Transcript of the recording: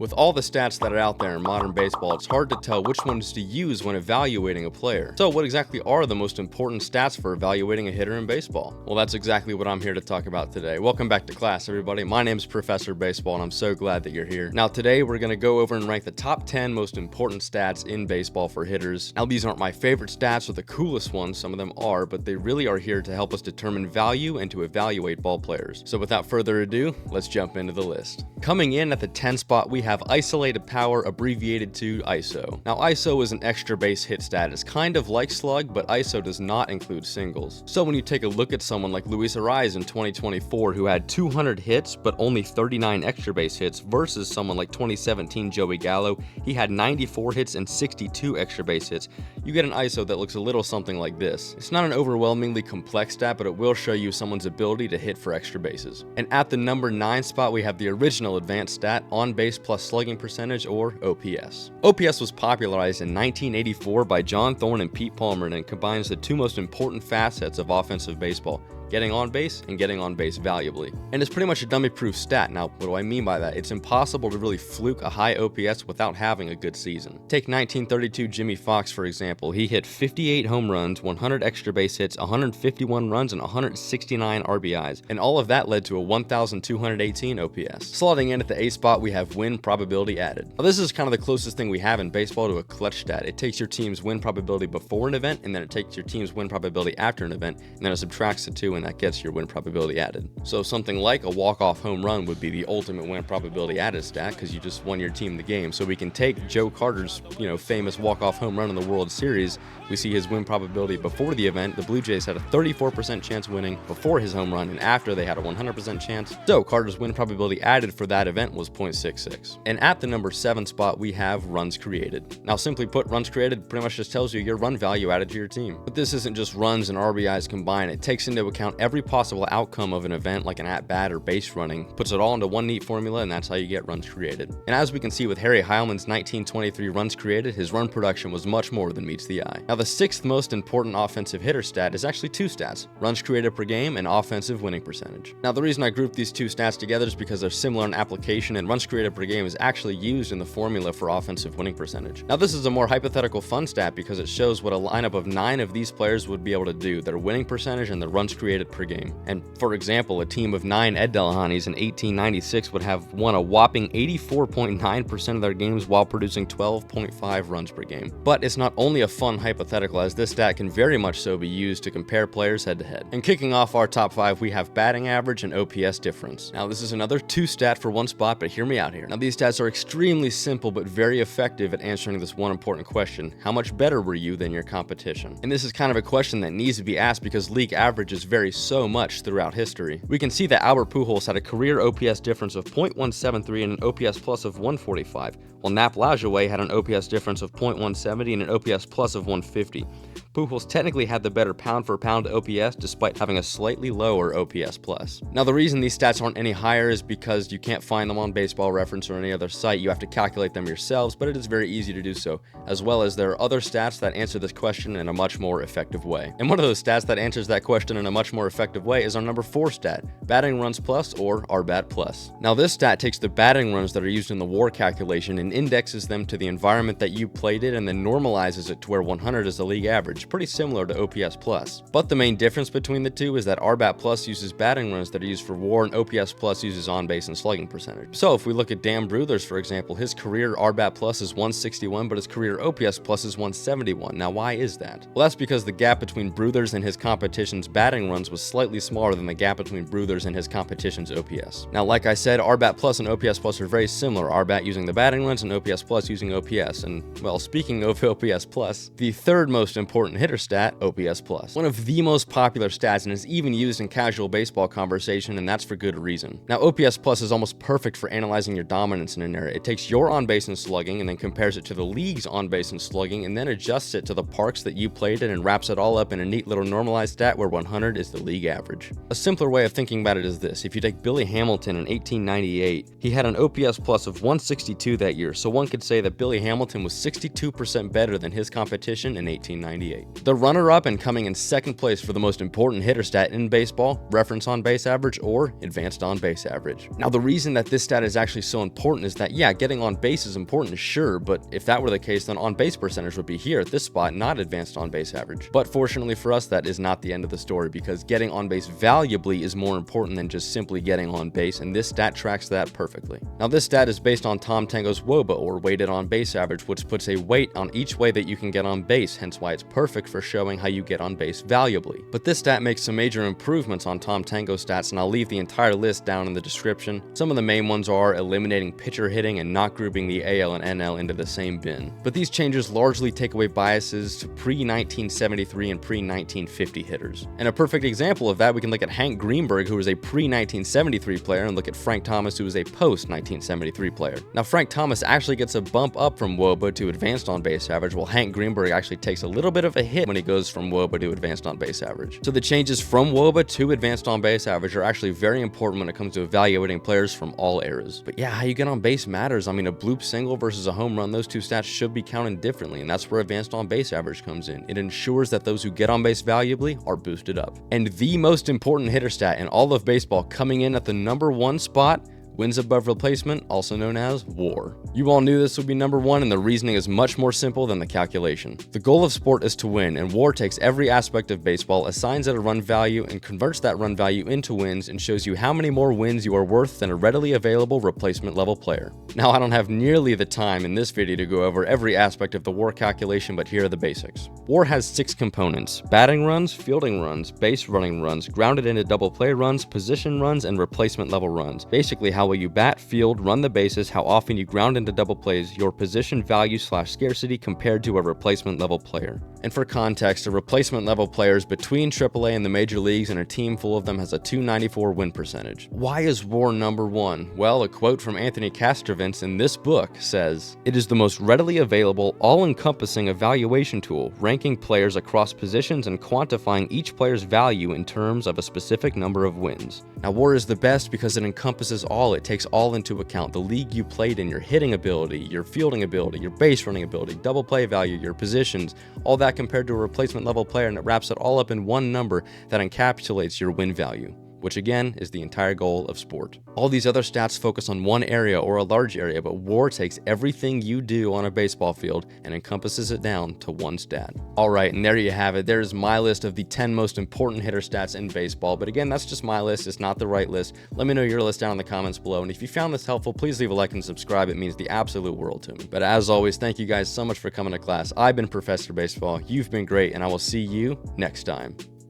With all the stats that are out there in modern baseball, it's hard to tell which ones to use when evaluating a player. So what exactly are the most important stats for evaluating a hitter in baseball? Well, that's exactly what I'm here to talk about today. Welcome back to class, everybody. My name's Professor Baseball, and I'm so glad that you're here. Now, today we're going to go over and rank the top 10 most important stats in baseball for hitters. Now, these aren't my favorite stats or the coolest ones, some of them are, but they really are here to help us determine value and to evaluate ball players. So without further ado, let's jump into the list. Coming in at the 10 spot, we have isolated power, abbreviated to ISO. Now, ISO is an extra base hit stat. It's kind of like slug, but ISO does not include singles. So when you take a look at someone like Luis Arraez in 2024, who had 200 hits but only 39 extra base hits, versus someone like 2017 Joey Gallo, he had 94 hits and 62 extra base hits, you get an ISO that looks a little something like this. It's not an overwhelmingly complex stat, but it will show you someone's ability to hit for extra bases. And at the number 9 spot, we have the original advanced stat, on base plus slugging percentage, or OPS. OPS was popularized in 1984 by John Thorne and Pete Palmer, and it combines the two most important facets of offensive baseball: getting on base and getting on base valuably. And it's pretty much a dummy-proof stat. Now, what do I mean by that? It's impossible to really fluke a high OPS without having a good season. Take 1932 Jimmy Fox, for example. He hit 58 home runs, 100 extra base hits, 151 runs, and 169 RBIs. And all of that led to a 1,218 OPS. Slotting in at the 8th spot, we have win probability added. Now, this is kind of the closest thing we have in baseball to a clutch stat. It takes your team's win probability before an event, and then it takes your team's win probability after an event, and then it subtracts the two, and that gets your win probability added. So something like a walk-off home run would be the ultimate win probability added stat, because you just won your team the game. So we can take Joe Carter's, famous walk-off home run in the World Series. We see his win probability before the event. The Blue Jays had a 34% chance winning before his home run, and after they had a 100% chance. So Carter's win probability added for that event was 0.66. And at the number 7 spot, we have runs created. Now, simply put, runs created pretty much just tells you your run value added to your team. But this isn't just runs and RBIs combined. It takes into account every possible outcome of an event, like an at-bat or base running, puts it all into one neat formula, and that's how you get runs created. And as we can see with Harry Heilman's 1923 runs created, his run production was much more than meets the eye. Now, the 6th most important offensive hitter stat is actually two stats: runs created per game and offensive winning percentage. Now, the reason I grouped these two stats together is because they're similar in application, and runs created per game is actually used in the formula for offensive winning percentage. Now, this is a more hypothetical fun stat because it shows what a lineup of 9 of these players would be able to do, their winning percentage and their runs created per game. And for example, a team of 9 Ed Delahanties in 1896 would have won a whopping 84.9% of their games while producing 12.5 runs per game. But it's not only a fun hypothetical, as this stat can very much so be used to compare players head to head. And kicking off our top 5, we have batting average and OPS difference. Now, this is another 2 stat for one spot, but hear me out here. Now, these stats are extremely simple but very effective at answering this one important question: how much better were you than your competition? And this is kind of a question that needs to be asked because league averages vary so much throughout history. We can see that Albert Pujols had a career OPS difference of .173 and an OPS plus of 145, while Nap Lajoie had an OPS difference of .170 and an OPS plus of 150. Pujols technically had the better pound-for-pound OPS despite having a slightly lower OPS plus. Now, the reason these stats aren't any higher is because you can't find them on Baseball Reference or any other site. You have to calculate them yourselves, but it is very easy to do so, as well as there are other stats that answer this question in a much more effective way. And one of those stats that answers that question in a much more effective way is our number 4 stat, batting runs plus, or RBAT plus. Now, this stat takes the batting runs that are used in the WAR calculation and indexes them to the environment that you played in, and then normalizes it to where 100 is the league average, pretty similar to OPS plus. But the main difference between the two is that RBAT plus uses batting runs that are used for WAR, and OPS plus uses on base and slugging percentage. So if we look at Dan Bruthers, for example, his career RBAT plus is 161, but his career OPS plus is 171. Now, why is that? Well, that's because the gap between Bruthers and his competition's batting runs was slightly smaller than the gap between Bruthers and his competition's OPS. Now, like I said, RBAT plus and OPS plus are very similar, RBAT using the batting runs and OPS plus using OPS. And, well, speaking of OPS plus, the 3rd most important hitter stat, OPS plus. One of the most popular stats, and is even used in casual baseball conversation, and that's for good reason. Now, OPS plus is almost perfect for analyzing your dominance in an area. It takes your on-base and slugging and then compares it to the league's on-base and slugging, and then adjusts it to the parks that you played in and wraps it all up in a neat little normalized stat where 100 is the league average. A simpler way of thinking about it is this: if you take Billy Hamilton in 1898, he had an OPS plus of 162 that year, so one could say that Billy Hamilton was 62% better than his competition in 1898. 78. The runner-up and coming in second place for the most important hitter stat in baseball, reference on base average or advanced on base average. Now, the reason that this stat is actually so important is that, yeah, getting on base is important, sure, but if that were the case, then on base percentage would be here at this spot, not advanced on base average. But fortunately for us, that is not the end of the story, because getting on base valuably is more important than just simply getting on base, and this stat tracks that perfectly. Now, this stat is based on Tom Tango's WOBA, or weighted on base average, which puts a weight on each way that you can get on base, hence why it's perfect for showing how you get on base valuably. But this stat makes some major improvements on Tom Tango's stats, and I'll leave the entire list down in the description. Some of the main ones are eliminating pitcher hitting and not grouping the AL and NL into the same bin. But these changes largely take away biases to pre-1973 and pre-1950 hitters. And a perfect example of that, we can look at Hank Greenberg, who was a pre-1973 player, and look at Frank Thomas, who was a post-1973 player. Now, Frank Thomas actually gets a bump up from WOBA to advanced on base average, while Hank Greenberg actually takes a little bit of a hit when he goes from WOBA to advanced on base average. So the changes from WOBA to advanced on base average are actually very important when it comes to evaluating players from all eras. But yeah, how you get on base matters. I mean, a bloop single versus a home run, those two stats should be counted differently, and that's where advanced on base average comes in. It ensures that those who get on base valuably are boosted up. And the most important hitter stat in all of baseball, coming in at the #1 spot, wins above replacement, also known as WAR. You all knew this would be #1, and the reasoning is much more simple than the calculation. The goal of sport is to win, and WAR takes every aspect of baseball, assigns it a run value, and converts that run value into wins, and shows you how many more wins you are worth than a readily available replacement level player. Now, I don't have nearly the time in this video to go over every aspect of the WAR calculation, but here are the basics. WAR has 6 components: batting runs, fielding runs, base running runs, grounded into double play runs, position runs, and replacement level runs. Basically, how well you bat, field, run the bases, how often you ground into double plays, your position value / scarcity compared to a replacement level player. And for context, a replacement level player is between AAA and the major leagues, and a team full of them has a .294 win percentage. Why is WAR #1? Well, a quote from Anthony Castrovins in this book says, "It is the most readily available, all-encompassing evaluation tool, ranking players across positions and quantifying each player's value in terms of a specific number of wins." Now, WAR is the best because it encompasses all. It takes all into account: the league you played in, your hitting ability, your fielding ability, your base running ability, double play value, your positions, all that compared to a replacement level player, and it wraps it all up in one number that encapsulates your win value, which again is the entire goal of sport. All these other stats focus on one area or a large area, but WAR takes everything you do on a baseball field and encompasses it down to one stat. Alright, and there you have it. There's my list of the 10 most important hitter stats in baseball, but again, that's just my list. It's not the right list. Let me know your list down in the comments below, and if you found this helpful, please leave a like and subscribe. It means the absolute world to me. But as always, thank you guys so much for coming to class. I've been Professor Baseball, you've been great, and I will see you next time.